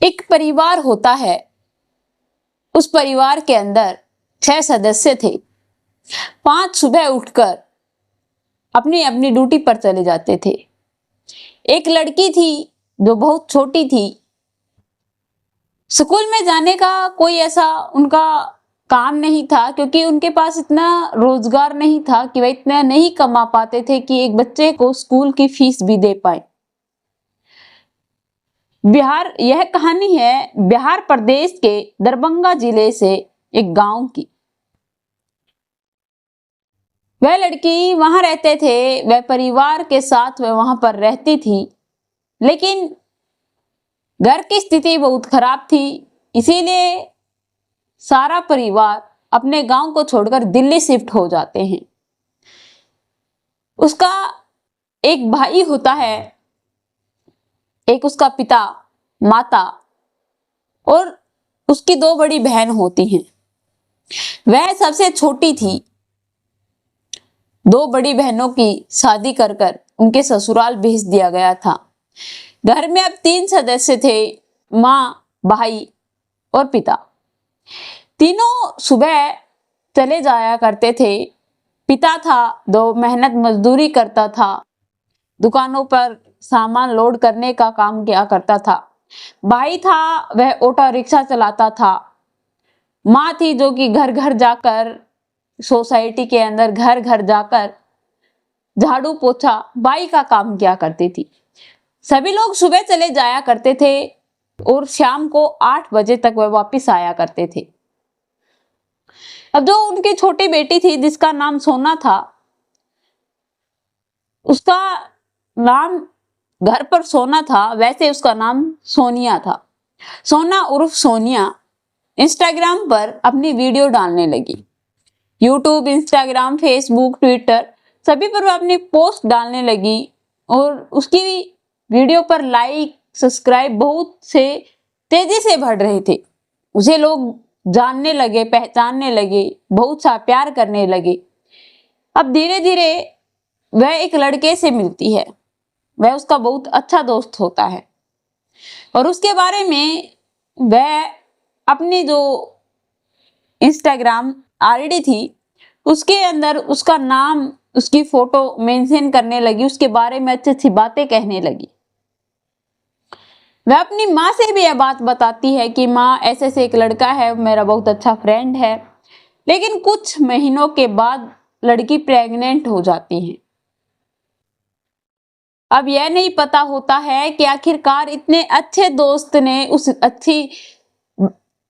एक परिवार होता है। उस परिवार के अंदर 6 सदस्य थे। 5 सुबह उठकर अपनी अपनी ड्यूटी पर चले जाते थे। एक लड़की थी जो बहुत छोटी थी। स्कूल में जाने का कोई ऐसा उनका काम नहीं था, क्योंकि उनके पास इतना रोजगार नहीं था कि वह इतना नहीं कमा पाते थे कि एक बच्चे को स्कूल की फीस भी दे पाए। यह कहानी है बिहार प्रदेश के दरभंगा जिले से एक गांव की। वह लड़की वहां रहते थे, वह परिवार के साथ वह वहां पर रहती थी, लेकिन घर की स्थिति बहुत खराब थी। इसीलिए सारा परिवार अपने गांव को छोड़कर दिल्ली शिफ्ट हो जाते हैं। उसका एक भाई होता है, एक उसका पिता, माता और उसकी 2 बड़ी बहन होती हैं। वह सबसे छोटी थी। 2 बड़ी बहनों की शादी कर कर उनके ससुराल भेज दिया गया था। घर में अब 3 सदस्य थे, माँ, भाई और पिता। तीनों सुबह चले जाया करते थे। पिता था जो मेहनत मजदूरी करता था, दुकानों पर सामान लोड करने का काम किया करता था। भाई था वह ऑटो रिक्शा चलाता था। माँ थी जो कि घर घर जाकर, सोसाइटी के अंदर घर घर जाकर झाड़ू पोछा बाई का काम किया करती थी। सभी लोग सुबह चले जाया करते थे और शाम को 8 बजे तक वह वापस आया करते थे। अब जो उनकी छोटी बेटी थी जिसका नाम सोना था, उसका नाम घर पर सोना था, वैसे उसका नाम सोनिया था। सोना उर्फ सोनिया इंस्टाग्राम पर अपनी वीडियो डालने लगी। यूट्यूब, इंस्टाग्राम, फेसबुक, ट्विटर सभी पर वह अपनी पोस्ट डालने लगी और उसकी वीडियो पर लाइक, सब्सक्राइब बहुत से तेजी से बढ़ रहे थे। उसे लोग जानने लगे, पहचानने लगे, बहुत सा प्यार करने लगे। अब धीरे धीरे वह एक लड़के से मिलती है। वह उसका बहुत अच्छा दोस्त होता है और उसके बारे में वह अपनी जो इंस्टाग्राम आईडी थी उसके अंदर उसका नाम, उसकी फोटो मेंशन करने लगी, उसके बारे में अच्छी अच्छी बातें कहने लगी। वह अपनी माँ से भी यह बात बताती है कि माँ, ऐसे ऐसे एक लड़का है, मेरा बहुत अच्छा फ्रेंड है। लेकिन कुछ महीनों के बाद लड़की प्रेग्नेंट हो जाती है। अब यह नहीं पता होता है कि आखिरकार इतने अच्छे दोस्त ने उस अच्छी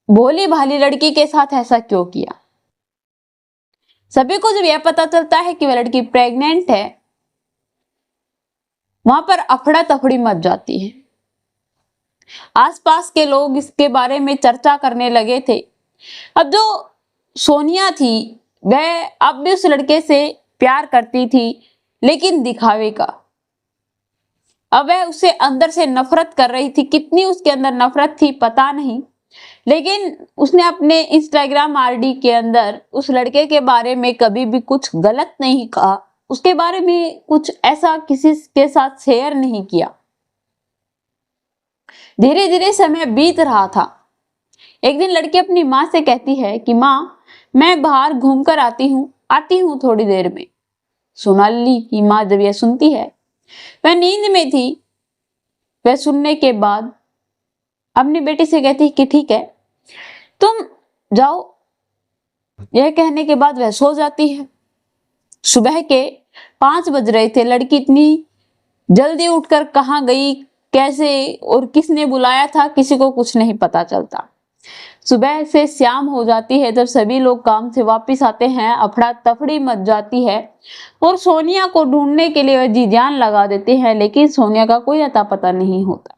भोली भाली लड़की के साथ ऐसा क्यों किया। सभी को जब यह पता चलता है कि वह लड़की प्रेग्नेंट है, वहां पर अफड़ा तफड़ी मच जाती है। आसपास के लोग इसके बारे में चर्चा करने लगे थे। अब जो सोनिया थी वह अब भी उस लड़के से प्यार करती थी, लेकिन दिखावे का। अब वह उसे अंदर से नफरत कर रही थी। कितनी उसके अंदर नफरत थी पता नहीं, लेकिन उसने अपने इंस्टाग्राम आईडी के अंदर उस लड़के के बारे में कभी भी कुछ गलत नहीं कहा, उसके बारे में कुछ ऐसा किसी के साथ शेयर नहीं किया। धीरे धीरे समय बीत रहा था। एक दिन लड़की अपनी माँ से कहती है कि माँ, मैं बाहर घूमकर आती हूँ थोड़ी देर में। सोनाली की माँ जब यह सुनती है, वह नींद में थी। वह सुनने के बाद अपनी बेटी से कहती कि ठीक है, तुम जाओ। यह कहने के बाद वह सो जाती है। सुबह के 5 बज रहे थे। लड़की इतनी जल्दी उठकर कहाँ गई, कैसे और किसने बुलाया था, किसी को कुछ नहीं पता चलता। सुबह से शाम हो जाती है। जब सभी लोग काम से वापस आते हैं, अफड़ा तफड़ी मच जाती है और सोनिया को ढूंढने के लिए वह जी जान लगा देते हैं, लेकिन सोनिया का कोई अता पता नहीं होता।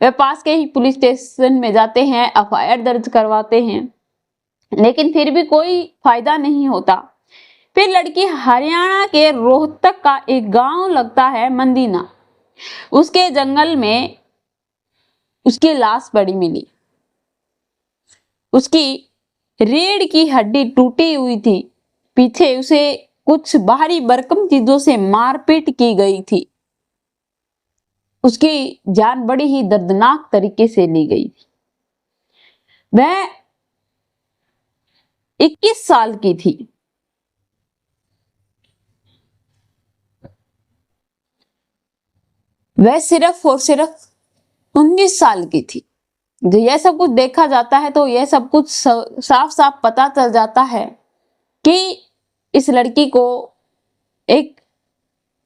वे पास के ही पुलिस स्टेशन में जाते हैं, एफआईआर दर्ज करवाते हैं, लेकिन फिर भी कोई फायदा नहीं होता। फिर लड़की हरियाणा के रोहतक का एक गांव लगता है मंदीना, उसके जंगल में उसकी लाश पड़ी मिली। उसकी रीढ़ की हड्डी टूटी हुई थी। पीछे उसे कुछ भारी भरकम चीजों से मारपीट की गई थी। उसकी जान बड़ी ही दर्दनाक तरीके से ली गई थी। वह 21 साल की थी। वह सिर्फ और सिर्फ 19 साल की थी। जो यह सब कुछ देखा जाता है तो यह सब कुछ साफ साफ पता चल जाता है कि इस लड़की को एक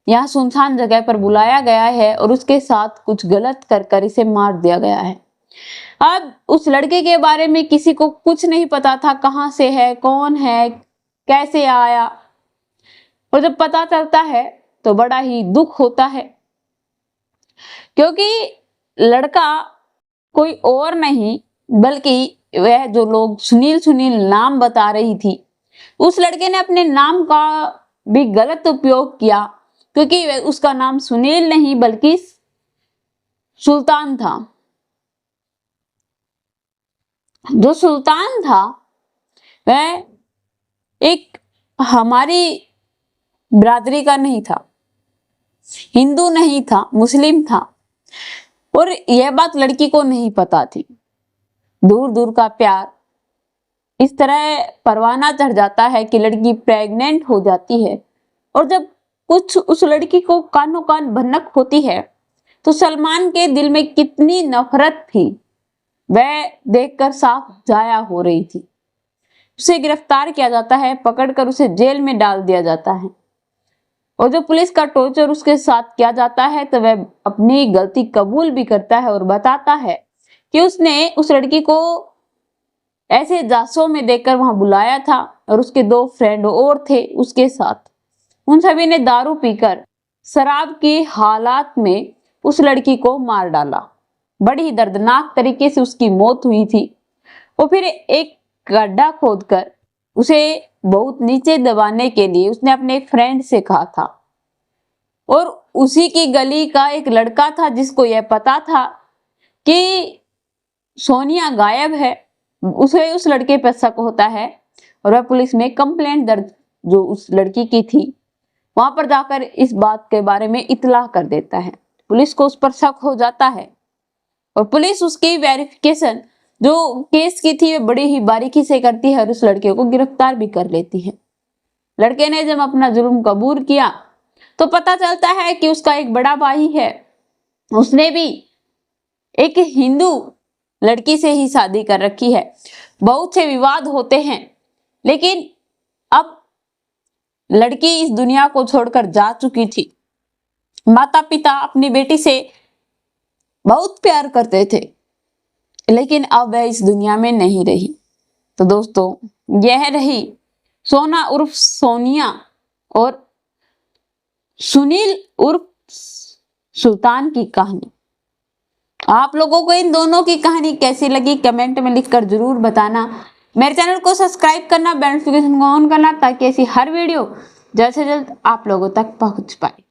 यहाँ सुनसान जगह पर बुलाया गया है और उसके साथ कुछ गलत कर इसे मार दिया गया है। अब उस लड़के के बारे में किसी को कुछ नहीं पता था, कहाँ से है, कौन है, कैसे आया। और जब पता चलता है तो बड़ा ही दुख होता है, क्योंकि लड़का कोई और नहीं बल्कि वह जो लोग सुनील सुनील नाम बता रही थी, उस लड़के ने अपने नाम का भी गलत उपयोग किया, क्योंकि उसका नाम सुनील नहीं बल्कि सुल्तान था। जो सुल्तान था वह एक हमारी बिरादरी का नहीं था, हिंदू नहीं था, मुस्लिम था। और यह बात लड़की को नहीं पता थी। दूर दूर का प्यार इस तरह परवाना चढ़ जाता है कि लड़की प्रेग्नेंट हो जाती है। और जब कुछ उस लड़की को कानों कान भनक होती है तो सलमान के दिल में कितनी नफरत थी वह देखकर साफ जाया हो रही थी। उसे गिरफ्तार किया जाता है, पकड़कर उसे जेल में डाल दिया जाता है। और जो पुलिस का टॉर्चर उसके साथ किया जाता है तो वह अपनी गलती कबूल भी करता है और बताता है कि उसने उस लड़की को ऐसे जासों में देखकर वहां बुलाया था और उसके 2 फ्रेंड और थे उसके साथ। उन सभी ने दारू पीकर शराब की हालात में उस लड़की को मार डाला। बड़ी ही दर्दनाक तरीके से उसकी मौत हुई थी। और फिर एक गड्ढा खोदकर उसे बहुत नीचे दबाने के लिए उसने अपने फ्रेंड से कहा था। और उसी की गली का एक लड़का था जिसको यह पता था कि सोनिया गायब है। उसे उस लड़के पर शक होता है और वह पुलिस में कंप्लेंट दर्ज जो उस लड़की की थी वहां पर जाकर इस बात के बारे में इत्तला कर देता है। पुलिस को उस पर शक हो जाता है और पुलिस उसकी वेरिफिकेशन जो केस की थी वह बड़ी ही बारीकी से करती है और उस लड़के को गिरफ्तार भी कर लेती है। लड़के ने जब अपना जुर्म कबूल किया तो पता चलता है कि उसका एक बड़ा भाई है, उसने भी एक हिंदू लड़की से ही शादी कर रखी है। बहुत से विवाद होते हैं, लेकिन अब लड़की इस दुनिया को छोड़कर जा चुकी थी। माता पिता अपनी बेटी से बहुत प्यार करते थे, लेकिन अब वह इस दुनिया में नहीं रही। तो दोस्तों यह रही सोना उर्फ सोनिया और सुनील उर्फ सुल्तान की कहानी। आप लोगों को इन दोनों की कहानी कैसी लगी कमेंट में लिखकर जरूर बताना। मेरे चैनल को सब्सक्राइब करना, बेल नोटिफिकेशन को ऑन करना ताकि ऐसी हर वीडियो जल्द से जल्द आप लोगों तक पहुंच पाए।